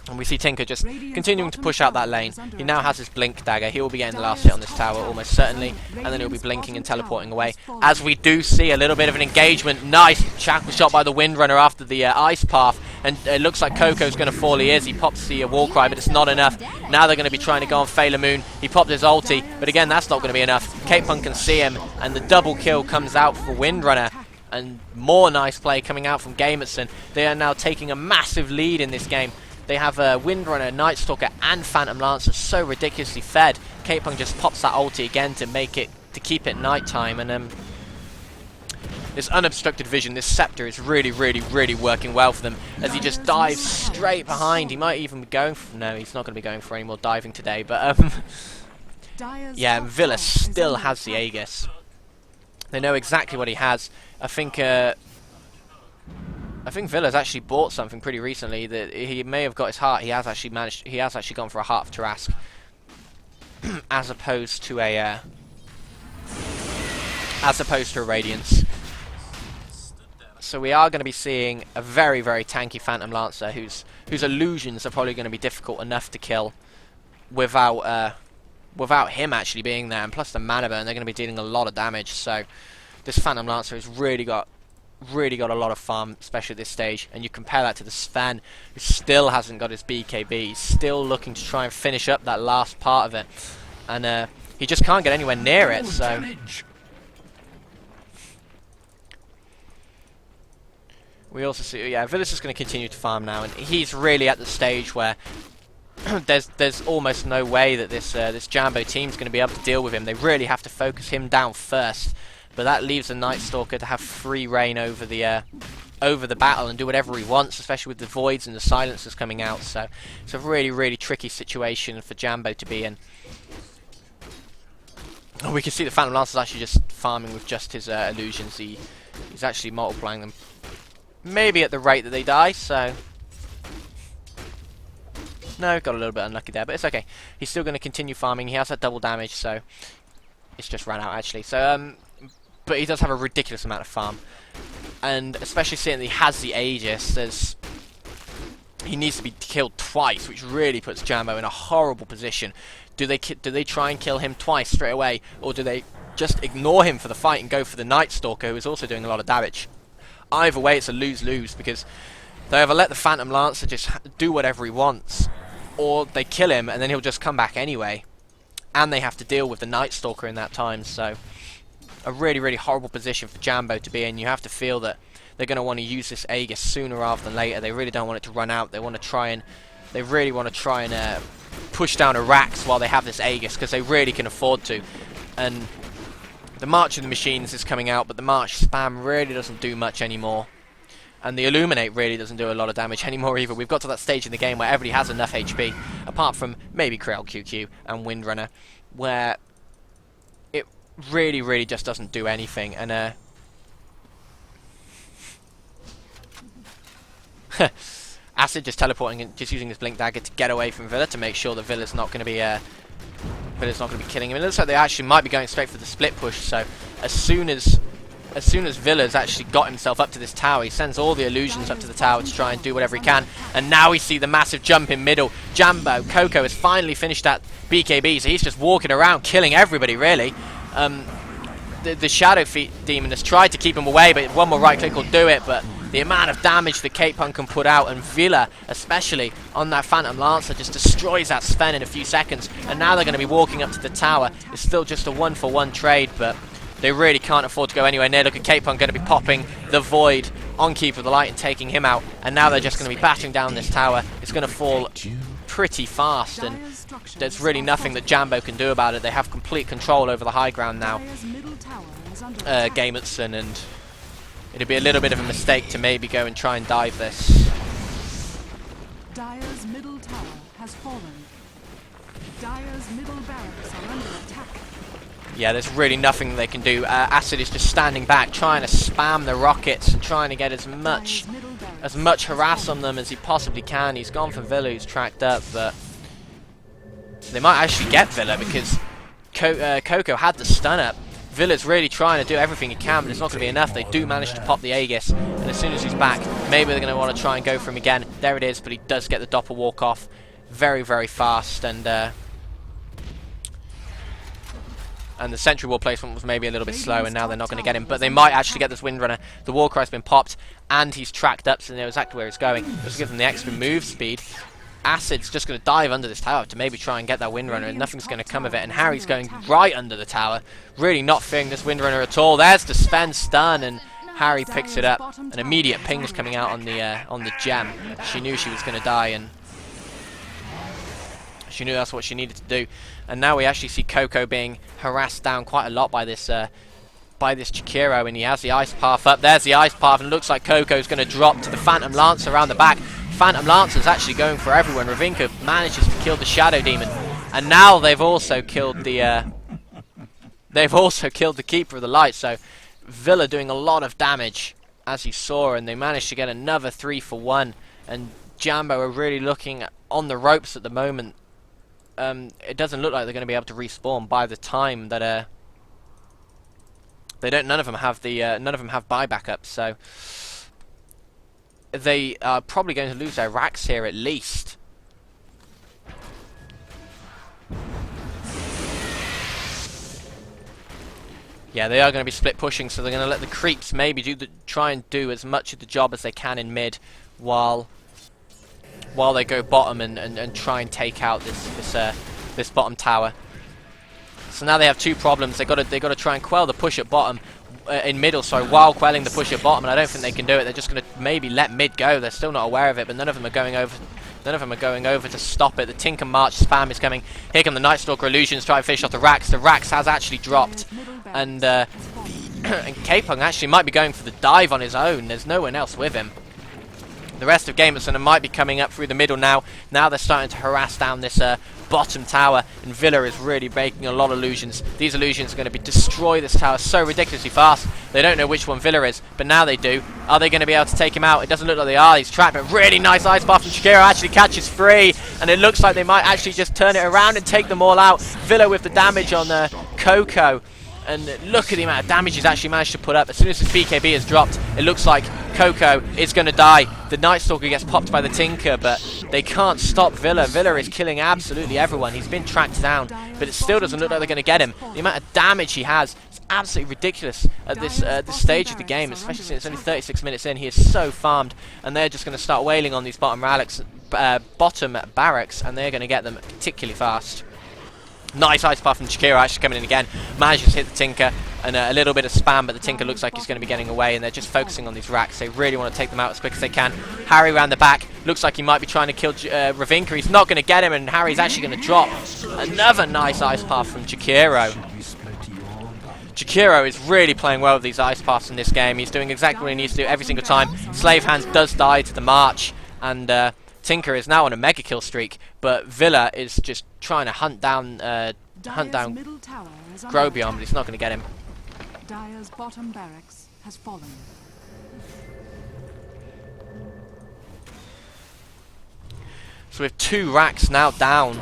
And we see Tinker just continuing to push out that lane. He now has his blink dagger. He will be getting the last hit on this tower almost certainly, and then he'll be blinking and teleporting away. As we do see a little bit of an engagement. Nice shot by the Windrunner after the ice path, and it looks like Coco's going to fall. He is. He pops the Warcry, but it's not enough. Now they're going to be trying to go on Phaler Moon. He popped his ulti, but again that's not going to be enough. Cape Punk can see him, and the double kill comes out for Windrunner. And more nice play coming out from Gamertson. They are now taking a massive lead in this game. They have a Windrunner, Night Stalker, and Phantom Lancer so ridiculously fed. Cape Punk just pops that ulti again to keep it nighttime, and this unobstructed vision, this scepter is really working well for them as he just dives straight behind. He might even be going for, no, he's not going to be going for any more diving today, but yeah, Villa still has the Aegis. They know exactly what he has. I think Villa's actually bought something pretty recently that he may have got his heart. He has actually gone for a Heart of Tarask as opposed to a Radiance. So we are going to be seeing a very tanky Phantom Lancer whose illusions are probably going to be difficult enough to kill without him actually being there, and plus the mana burn, they're going to be dealing a lot of damage. So this Phantom Lancer has really got a lot of farm, especially at this stage, and you compare that to the Sven, who still hasn't got his BKB. He's still looking to try and finish up that last part of it, and he just can't get anywhere near it. So we also see, yeah, Villas is going to continue to farm now, and he's really at the stage where there's almost no way that this Jambo team's going to be able to deal with him. They really have to focus him down first. But that leaves the Night Stalker to have free reign over the battle and do whatever he wants, especially with the voids and the silencers coming out. So it's a really tricky situation for Jambo to be in. And we can see the Phantom Lancer's actually just farming with just his illusions. He's actually multiplying them, maybe at the rate that they die. So no, got a little bit unlucky there, but it's okay. He's still going to continue farming. He has that double damage, so it's just ran out actually. So but he does have a ridiculous amount of farm, and especially seeing that he has the Aegis, he needs to be killed twice, which really puts Jambo in a horrible position. Do they try and kill him twice straight away, or do they just ignore him for the fight and go for the Night Stalker, who is also doing a lot of damage? Either way, it's a lose-lose, because they either let the Phantom Lancer just do whatever he wants, or they kill him and then he'll just come back anyway, and they have to deal with the Night Stalker in that time. So a really horrible position for Jambo to be in. You have to feel that they're going to want to use this Aegis sooner rather than later. They really don't want it to run out. They really want to try and push down a Rax while they have this Aegis, because they really can afford to. And the March of the Machines is coming out, but the March spam really doesn't do much anymore. And the Illuminate really doesn't do a lot of damage anymore either. We've got to that stage in the game where everybody has enough HP, apart from maybe Creole QQ and Windrunner, where it really just doesn't do anything. And Acid just teleporting and just using his Blink Dagger to get away from Villa, to make sure that Villa's not going to be killing him. It looks like they actually might be going straight for the split push. So as soon as Villa's actually got himself up to this tower, he sends all the illusions up to the tower to try and do whatever he can. And now we see the massive jump in middle. Jambo, Coco has finally finished that BKB, so he's just walking around killing everybody, really. The Shadow Feet Demon has tried to keep him away, but one more right click will do it. But the amount of damage that Cape Punk can put out, and Villa especially on that Phantom Lancer, just destroys that Sven in a few seconds. And now they're going to be walking up to the tower. It's still just a 1-for-1 trade, but they really can't afford to go anywhere near. Look at Cape Punk going to be popping the Void on Keeper of the Light and taking him out. And now they're just going to be battering down this tower. It's going to fall pretty fast, and there's really nothing that Jambo can do about it. They have complete control over the high ground now, Gamertson, and it'd be a little bit of a mistake to maybe go and try and dive this. Dire's middle tower has fallen. Dire's middle barracks are under attack. Yeah, there's really nothing they can do. Acid is just standing back, trying to spam the rockets and trying to get as much harass on them as he possibly can. He's gone for Villa, who's tracked up, but they might actually get Villa because Coco had the stun up. Villa's really trying to do everything he can, but it's not going to be enough. They do manage to pop the Aegis, and as soon as he's back, maybe they're going to want to try and go for him again. There it is, but he does get the Doppel walk off very, very fast, and the sentry wall placement was maybe a little bit slow, and now they're not going to get him, but they might actually get this Windrunner. The Warcry's been popped, and he's tracked up, so they know exactly where he's going. Just give them the extra move speed. Acid's just going to dive under this tower to maybe try and get that Windrunner, and nothing's going to come of it, and Harry's going right under the tower, really not fearing this Windrunner at all. There's the Sven stun, and Harry picks it up. An immediate ping's coming out on the gem. She knew she was going to die, and she knew that's what she needed to do. And now we actually see Coco being harassed down quite a lot by this Chikiro, and he has the Ice Path up. There's the Ice Path, and it looks like Coco's going to drop to the Phantom Lancer around the back. Phantom Lancer's actually going for everyone. Ravinka manages to kill the Shadow Demon, and now they've also killed the Keeper of the Light. So Villa doing a lot of damage, as you saw, and they managed to get another 3 for 1. And JAMBO are really looking on the ropes at the moment. It doesn't look like they're going to be able to respawn by the time that they don't. None of them have buy backups, so they are probably going to lose their racks here at least. Yeah, they are going to be split pushing, so they're going to let the creeps maybe try and do as much of the job as they can in mid, while they go bottom and try and take out this bottom tower. So now they have two problems. They got to try and quell the push at bottom. In middle, sorry, while quelling the push at bottom, and I don't think they can do it. They're just going to maybe let mid go. They're still not aware of it, but none of them are going over. None of them are going over to stop it. The Tinker March spam is coming. Here come the Night Stalker illusions, try to finish off the Rax. The Rax has actually dropped, and K-Pong actually might be going for the dive on his own. There's no one else with him. The rest of Gamertson might be coming up through the middle now. Now they're starting to harass down this bottom tower, and Villa is really making a lot of illusions. These illusions are going to destroy this tower so ridiculously fast. They don't know which one Villa is, but now they do. Are they going to be able to take him out? It doesn't look like they are. He's trapped, but really nice Ice Path from Shakira actually catches free, and it looks like they might actually just turn it around and take them all out. Villa with the damage on Coco. And look at the amount of damage he's actually managed to put up. As soon as his BKB is dropped, it looks like Coco is going to die. The Night Stalker gets popped by the Tinker, but they can't stop Villa. Villa is killing absolutely everyone. He's been tracked down, but it still doesn't look like they're going to get him. The amount of damage he has is absolutely ridiculous at this stage of the game, especially since it's only 36 minutes in. He is so farmed, and they're just going to start wailing on these bottom barracks, and they're going to get them particularly fast. Nice Ice Path from Shakira actually coming in again. Manages to hit the Tinker, and a little bit of spam, but the Tinker looks like he's going to be getting away, and they're just focusing on these racks. They really want to take them out as quick as they can. Harry around the back. Looks like he might be trying to kill Ravinka. He's not going to get him, and Harry's actually going to drop. Another nice Ice Path from Chikiro. Chikiro is really playing well with these Ice Paths in this game. He's doing exactly what he needs to do every single time. Slave Hands does die to the March, and Tinker is now on a mega kill streak, but Villa is just trying to hunt down Grobion, but he's not going to get him. Dire's bottom barracks has fallen. So with 2 racks now down,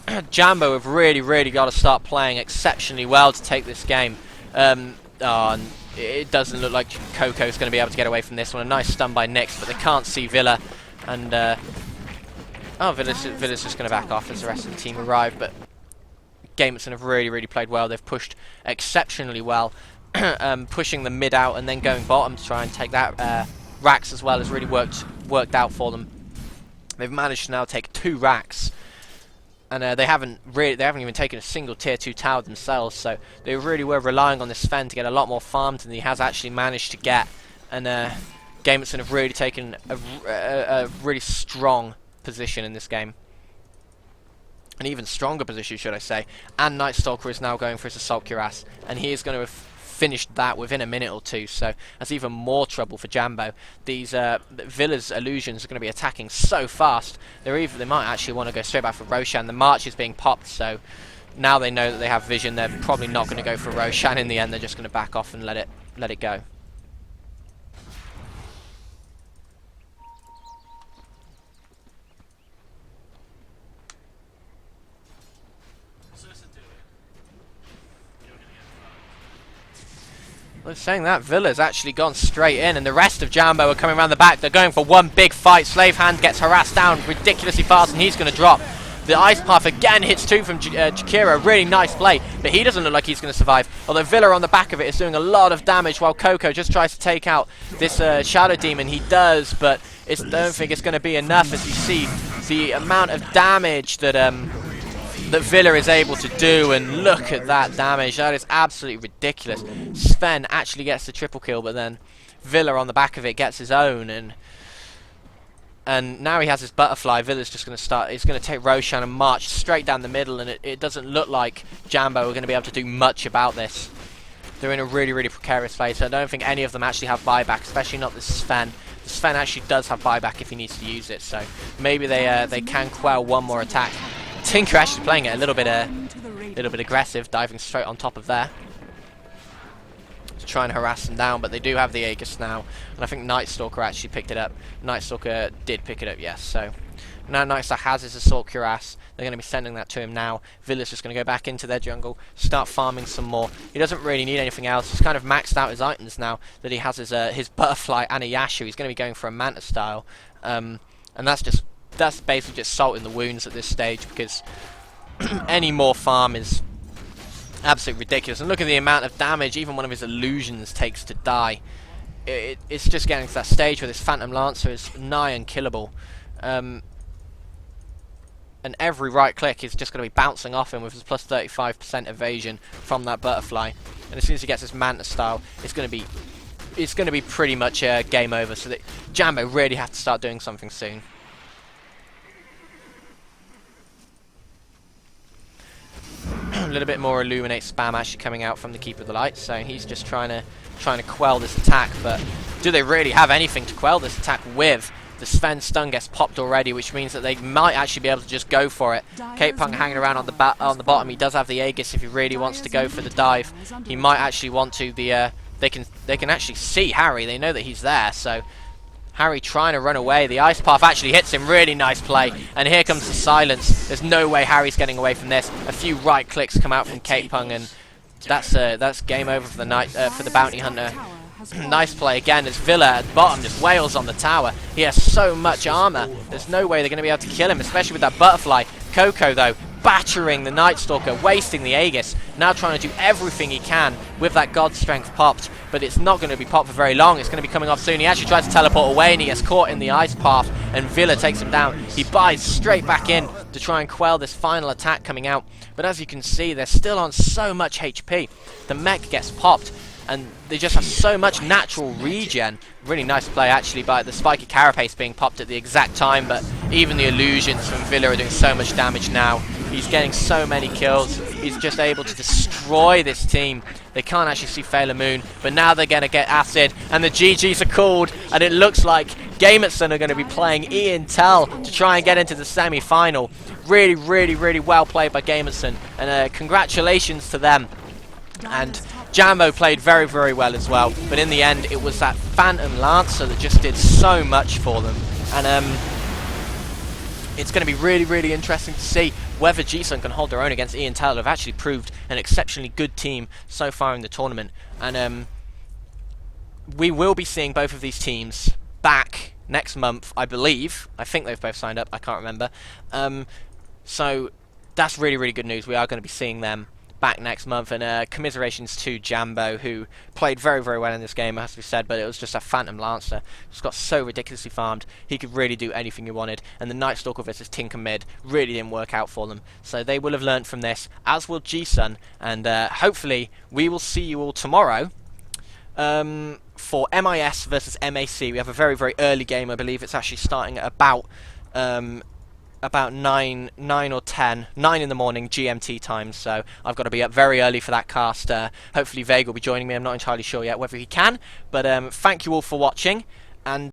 JAMBO have really got to start playing exceptionally well to take this game. And it doesn't look like Coco's going to be able to get away from this one. A nice stun by Nyx, but they can't see Villa. And Villa's just going to back off as the rest of the team arrive. But Gamertson have really played well. They've pushed exceptionally well, pushing the mid out and then going bottom to try and take that. Racks as well has really worked out for them. They've managed to now take 2 racks. And they haven't even taken a single tier 2 tower themselves, so they really were relying on this Sven to get a lot more farms than he has actually managed to get. And Gamertson have really taken a really strong position in this game, an even stronger position, should I say. And Night Stalker is now going for his Assault Cuirass, and he is going to finished that within a minute or two, so that's even more trouble for Jambo. These Villa's illusions are going to be attacking so fast. They might actually want to go straight back for Roshan. The march is being popped, so now they know that they have vision. They're probably not going to go for Roshan in the end. They're just going to back off and let it go. Well, saying that, Villa's actually gone straight in, and the rest of Jambo are coming around the back. They're going for one big fight. Slave Hand gets harassed down ridiculously fast, and he's going to drop. The Ice Path again hits 2 from Jakiro. Really nice play, but he doesn't look like he's going to survive. Although Villa on the back of it is doing a lot of damage, while Coco just tries to take out this Shadow Demon. He does, but I don't think it's going to be enough, as you see the amount of damage that that Villa is able to do, and look at that damage. That is absolutely ridiculous. Sven actually gets the triple kill, but then Villa on the back of it gets his own, and now he has his butterfly. Villa's just going to start. He's going to take Roshan and march straight down the middle, and it doesn't look like Jambo are going to be able to do much about this. They're in a really, really precarious place. I don't think any of them actually have buyback, especially not this Sven. The Sven actually does have buyback if he needs to use it, so maybe they can quell one more attack. Tinker actually playing it a little bit aggressive, diving straight on top of there to try and harass them down, but they do have the Aegis now, and I think Night Stalker actually picked it up. Night Stalker did pick it up, yes. So now Night Stalker has his Assault Cuirass. They're going to be sending that to him now. Villa's just going to go back into their jungle, start farming some more. He doesn't really need anything else. He's kind of maxed out his items now that he has his Butterfly and a Yashu. He's going to be going for a Manta style, and that's basically just salt in the wounds at this stage, because any more farm is absolutely ridiculous. And look at the amount of damage even one of his illusions takes to die. It's just getting to that stage where this Phantom Lancer is nigh unkillable. And every right click is just going to be bouncing off him with his plus 35% evasion from that Butterfly. And as soon as he gets his Manta style, it's going to be pretty much game over. So that Jambo really has to start doing something soon. A little bit more Illuminate spam actually coming out from the Keeper of the Light, so he's just trying to quell this attack. But do they really have anything to quell this attack with? The Sven stun gets popped already, which means that they might actually be able to just go for it. Cape Punk hanging around on the bottom. He does have the Aegis if he really wants to go for the dive. He might actually want to. They can actually see Harry. They know that he's there, so Harry trying to run away. The Ice Path actually hits him. Really nice play. And here comes the silence. There's no way Harry's getting away from this. A few right clicks come out from Cape Pung, and that's game over for the Bounty Hunter. Nice play again as Villa at the bottom just wails on the tower. He has so much armor. There's no way they're going to be able to kill him, especially with that Butterfly. Coco, though, battering the Night Stalker, wasting the Aegis. Now trying to do everything he can with that God Strength popped. But it's not going to be popped for very long. It's going to be coming off soon. He actually tries to teleport away, and he gets caught in the Ice Path, and Villa takes him down. He buys straight back in to try and quell this final attack coming out. But as you can see, they're still on so much HP. The mech gets popped, and they just have so much natural regen. Really nice play actually by the Spiky Carapace being popped at the exact time, but even the illusions from Villa are doing so much damage now. He's getting so many kills. He's just able to destroy this team. They can't actually see Failer Moon, but now they're going to get Acid, and the GGs are called, and it looks like Gamertson are going to be playing Ian Tell to try and get into the semi-final. Really, really, really well played by Gamertson, and congratulations to them. And Jambo played very, very well as well, but in the end it was that Phantom Lancer that just did so much for them. And it's going to be really, really interesting to see whether G-Sun can hold their own against Ian Taylor. Have actually proved an exceptionally good team so far in the tournament, and we will be seeing both of these teams back next month, I believe. I think they've both signed up, I can't remember. So that's really, really good news. We are going to be seeing them back next month, and commiserations to Jambo, who played very, very well in this game, as we said, but it was just a Phantom Lancer. Just got so ridiculously farmed, he could really do anything he wanted, and the Night Stalker versus Tinker mid really didn't work out for them. So they will have learned from this, as will G-Sun, and hopefully we will see you all tomorrow for MIS versus MAC. We have a very, very early game. I believe it's actually starting at about about 9 or 9 in the morning GMT time, so I've got to be up very early for that cast. Hopefully Vague will be joining me. I'm not entirely sure yet whether he can, but thank you all for watching, and